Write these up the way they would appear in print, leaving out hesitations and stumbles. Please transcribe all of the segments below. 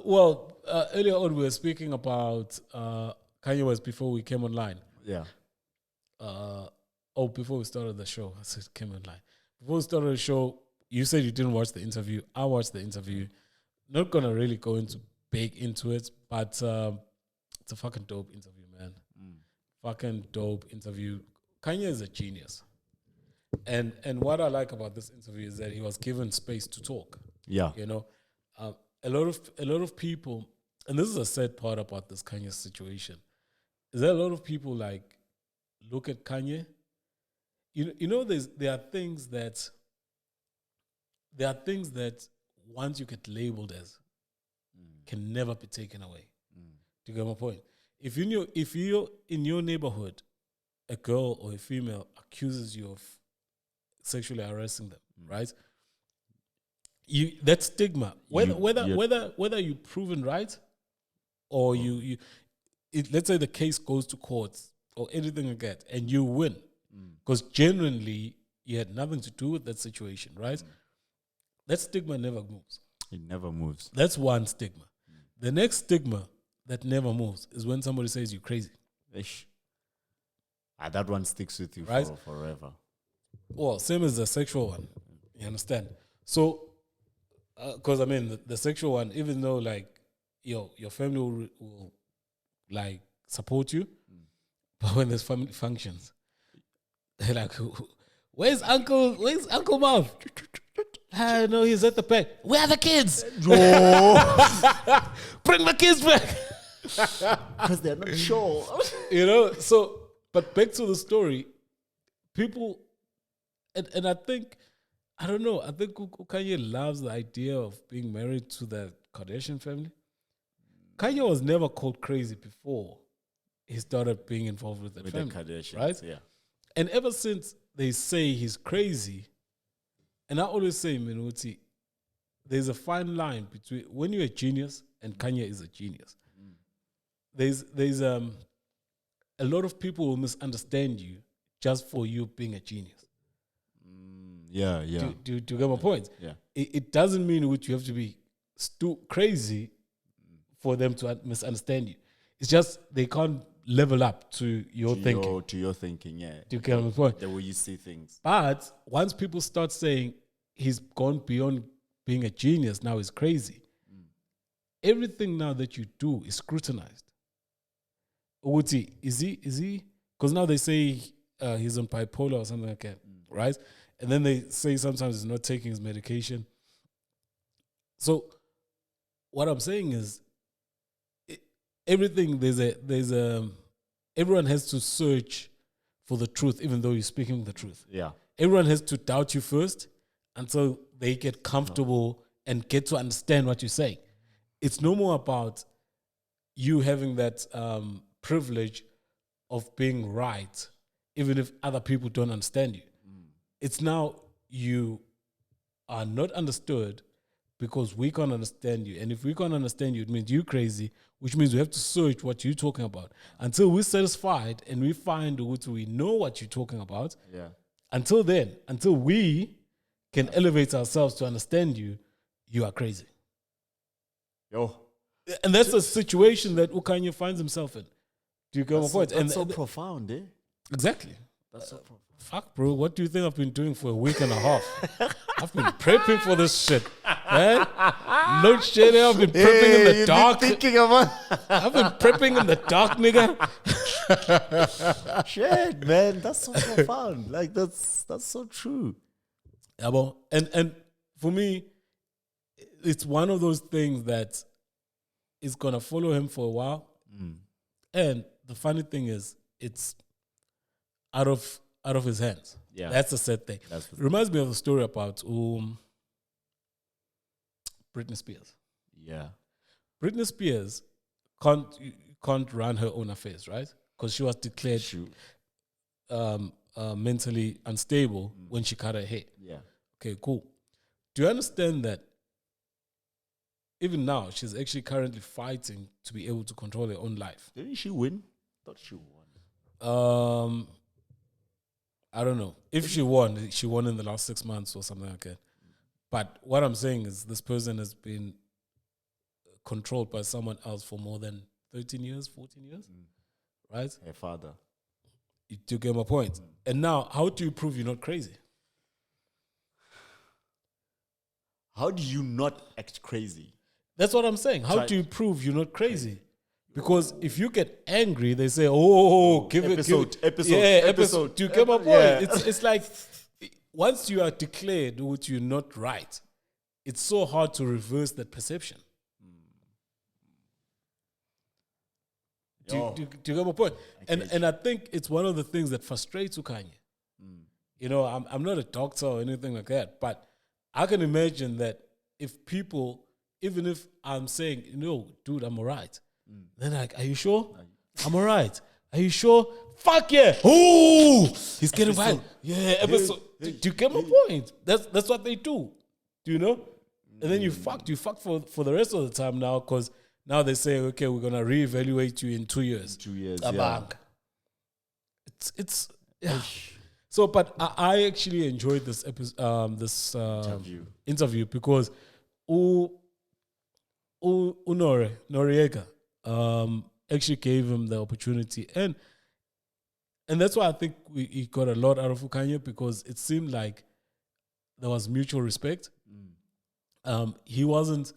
Well, earlier on we were speaking about Kanye West before we came online. Yeah. Before we started the show, I said came online. Before we started the show, you said you didn't watch the interview. I watched the interview. Not gonna really go into it, but it's a fucking dope interview, man. Fucking dope interview. Kanye is a genius, and what I like about this interview is that he was given space to talk. Yeah. You know, a lot of people, and this is a sad part about this Kanye situation, is that a lot of people like look at Kanye. You know, there are things that once you get labeled as can never be taken away. Do you get my point? If you're in your neighborhood, a girl or a female accuses you of sexually harassing them, right? That stigma, whether you proven right, or let's say the case goes to courts or anything like that, and you win, because genuinely you had nothing to do with that situation, right? That stigma never moves. It never moves. That's one stigma. The next stigma that never moves is when somebody says you're crazy. Ish. That one sticks with you Right? forever. Well, same as the sexual one. You understand? So, because I mean, the sexual one, even though like your family will like support you, but when there's family functions, they're like, where's Uncle Mouth? I know he's at the back. Where are the kids? Bring the kids back. Because they're not sure. You know, so, but back to the story, people, and I think, I don't know, I think Kanye loves the idea of being married to the Kardashian family. Kanye was never called crazy before he started being involved with the family. The Kardashians, right? Yeah. And ever since they say he's crazy, and I always say, Minuti, there's a fine line between when you're a genius and Kanye is a genius. There's a lot of people will misunderstand you just for you being a genius. Yeah. Do you get my point? Yeah. It doesn't mean which you have to be crazy for them to misunderstand you. It's just they can't level up to your thinking. To your thinking, yeah. Do you get my point? The way you see things. But once people start saying he's gone beyond being a genius, now he's crazy. Everything now that you do is scrutinized. Uti, is he? Because now they say he's on bipolar or something like that, right? And then they say sometimes he's not taking his medication. So what I'm saying is, everything everyone has to search for the truth, even though you're speaking the truth. Yeah. Everyone has to doubt you first until they get comfortable and get to understand what you're saying. It's no more about you having that privilege of being right, even if other people don't understand you. It's now you are not understood because we can't understand you. And if we can't understand you, it means you're crazy, which means we have to search what you're talking about. Until we're satisfied and we find we know what you're talking about. Yeah. Until then, until we can elevate ourselves to understand you, you are crazy. Yo. And that's the situation that Kanye finds himself in. Do you get my point? That's so profound, eh? Exactly. That's so profound. Fuck, bro. What do you think I've been doing for a week and a half? I've been prepping for this shit. Man. No shit. I've been prepping in the dark. Thinking about I've been prepping in the dark, nigga. shit, man. That's so profound. Like, that's so true. Yeah, bro. And for me, it's one of those things that is going to follow him for a while. And the funny thing is, it's out of his hands. Yeah. That's the sad thing. Reminds me of a story about Britney Spears. Yeah. Britney Spears can't run her own affairs, right? Because she was declared mentally unstable when she cut her hair. Yeah. Okay, cool. Do you understand that even now she's actually currently fighting to be able to control her own life? Didn't she win? Thought she won. I don't know. If she won in the last 6 months or something like that. But what I'm saying is this person has been controlled by someone else for more than 13 years, 14 years, right? Her father. You do get my point. And now, how do you prove you're not crazy? How do you not act crazy? That's what I'm saying. How do you prove you're not crazy? Because if you get angry, they say, "Oh, give it, episode." Do you get my point? Yeah. It's like once you are declared what you're not right, it's so hard to reverse that perception. Do you get my point? And I think it's one of the things that frustrates Kanye. You know, I'm not a doctor or anything like that, but I can imagine that if people, even if I'm saying, no, dude, I'm all right. Then like, are you sure? I'm all right. Are you sure? Fuck yeah. Ooh, he's getting violent. Yeah, episode. Do you get my point? That's what they do. Do you know? And then you fucked for the rest of the time now, because now they say, okay, we're gonna reevaluate you in 2 years. 2 years. Yeah. It's yeah. So, but I actually enjoyed this episode, interview because Noriega actually gave him the opportunity, and that's why I think he got a lot out of Kanye, because it seemed like there was mutual respect. He wasn't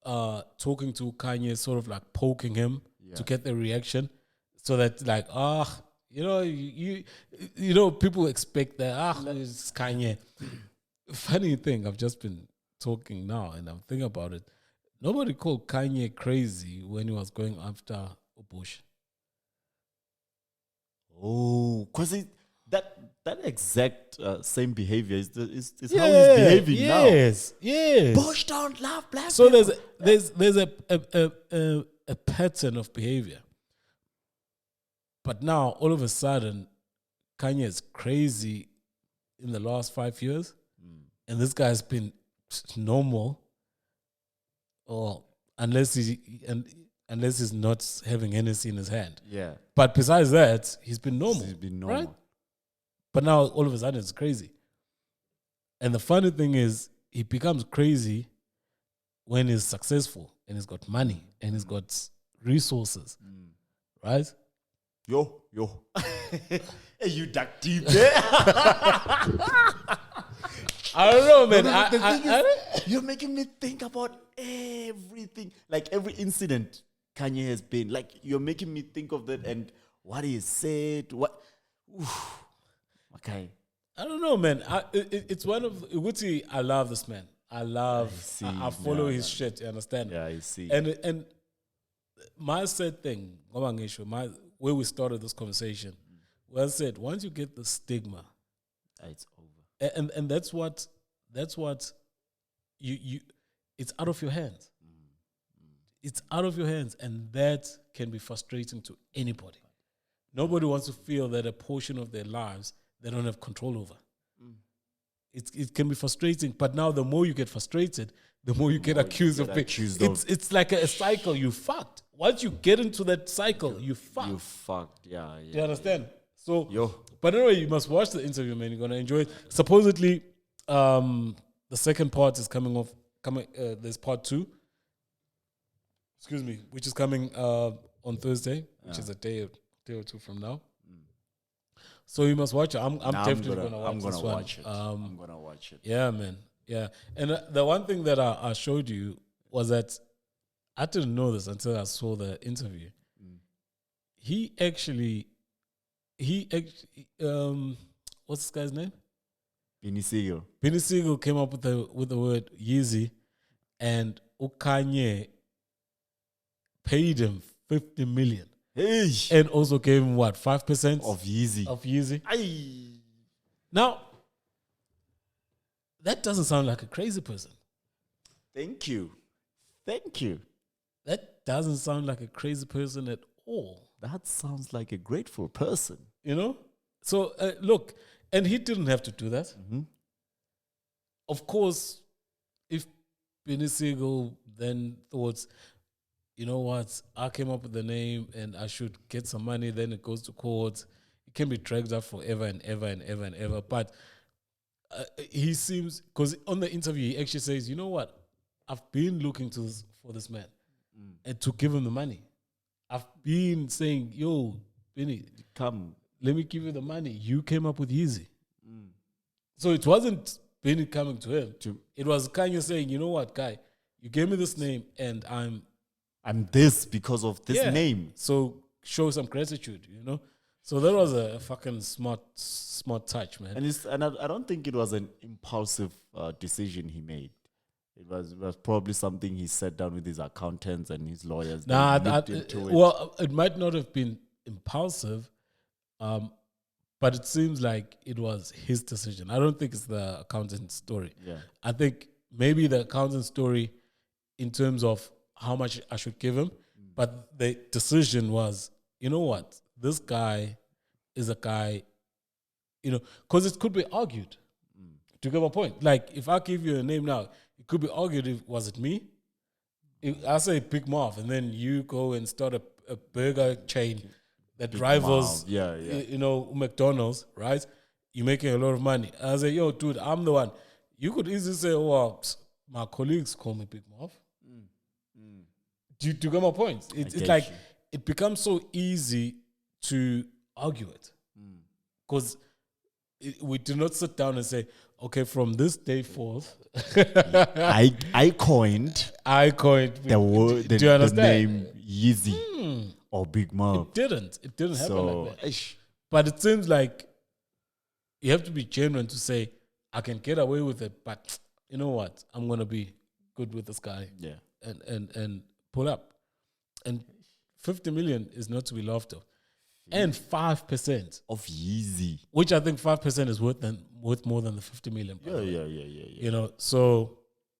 talking to Kanye, sort of like poking him to get the reaction, so that like you know people expect that it's Kanye. Funny thing, I've just been talking now and I'm thinking about it. Nobody called Kanye crazy when he was going after Bush. Oh, because that exact same behavior is how he's behaving now. Yes. Bush don't love black so people. there's a pattern of behavior. But now, all of a sudden, Kanye is crazy in the last 5 years, and this guy's been normal, or unless he's not having Hennessy in his hand. Yeah. But besides that, he's been normal. Right? But now, all of a sudden, it's crazy. And the funny thing is, he becomes crazy when he's successful, and he's got money, and he's got resources, right? Yo. Hey, you duck deep there. I don't know, man. You're making me think about everything. Like every incident Kanye has been. Like you're making me think of that and what he said. What? Oof. Okay. I don't know, man. It's one of Uguti. I love this man. I follow his shit. You understand? Yeah, I see. And my sad thing, where we started this conversation, was said once you get the stigma, it's over. And that's what you it's out of your hands. It's out of your hands, and that can be frustrating to anybody. Nobody wants to feel that a portion of their lives they don't have control over. It can be frustrating, but now the more you get frustrated, the more you get accused of being. It's like a cycle. You fucked. Once you get into that cycle, you fucked. You fucked. Yeah. Do you understand? So, but anyway, you must watch the interview, man. You're gonna enjoy it. Supposedly, the second part is coming. There's part 2. Excuse me, which is coming on Thursday, which is a day or two from now. So you must watch it. I'm definitely gonna watch this one. I'm gonna watch it. Yeah, man. Yeah, and the one thing that I showed you was that I didn't know this until I saw the interview. He actually, what's this guy's name? Benny Siegel. Benny Siegel came up with the word Yeezy, and Kanye paid him 50 million. Hey. And also gave him what, 5% of Yeezy. Aye. Now, that doesn't sound like a crazy person. Thank you. That doesn't sound like a crazy person at all. That sounds like a grateful person. You know? So, look, and he didn't have to do that. Of course, if Benny Siegel then thought, you know what, I came up with the name and I should get some money, then it goes to court. It can be dragged out forever and ever and ever and ever. But he seems, because on the interview, he actually says, you know what, I've been looking for this man. and to give him the money. I've been saying, yo, Benny, Come. let me give you the money. You came up with Yeezy. So it wasn't Benny coming to him. It was Kanye saying, you know what, guy, you gave me this name and I'm this because of this name. So show some gratitude, you know? So that was a fucking smart touch, man. And I don't think it was an impulsive decision he made. It was probably something he sat down with his accountants and his lawyers. Looked into it. Well, it might not have been impulsive, but it seems like it was his decision. I don't think it's the accountant's story. Yeah. I think maybe the accountant's story in terms of how much I should give him, but the decision was, you know what, this guy is a guy, you know, because it could be argued. To give a point, like if I give you a name now, it could be argued if was it me? If I say Big Marv, and then you go and start a burger chain that Big rivals, Marv. Yeah. you know, McDonald's, right? You're making a lot of money. And I say, yo, dude, I'm the one. You could easily say, oh, well, my colleagues call me Big Marv. Do you get my point? It's like it becomes so easy to argue it because we do not sit down and say, okay, from this day forth, I coined the word, the name Yeezy or Big Marv. It didn't happen like that. Ish. But it seems like you have to be genuine to say, I can get away with it, but you know what? I'm gonna be good with this guy. Yeah. And pull up. And 50 million is not to be laughed at. And 5% of Yeezy, which I think 5% is worth more than the 50 million. Yeah. You know, so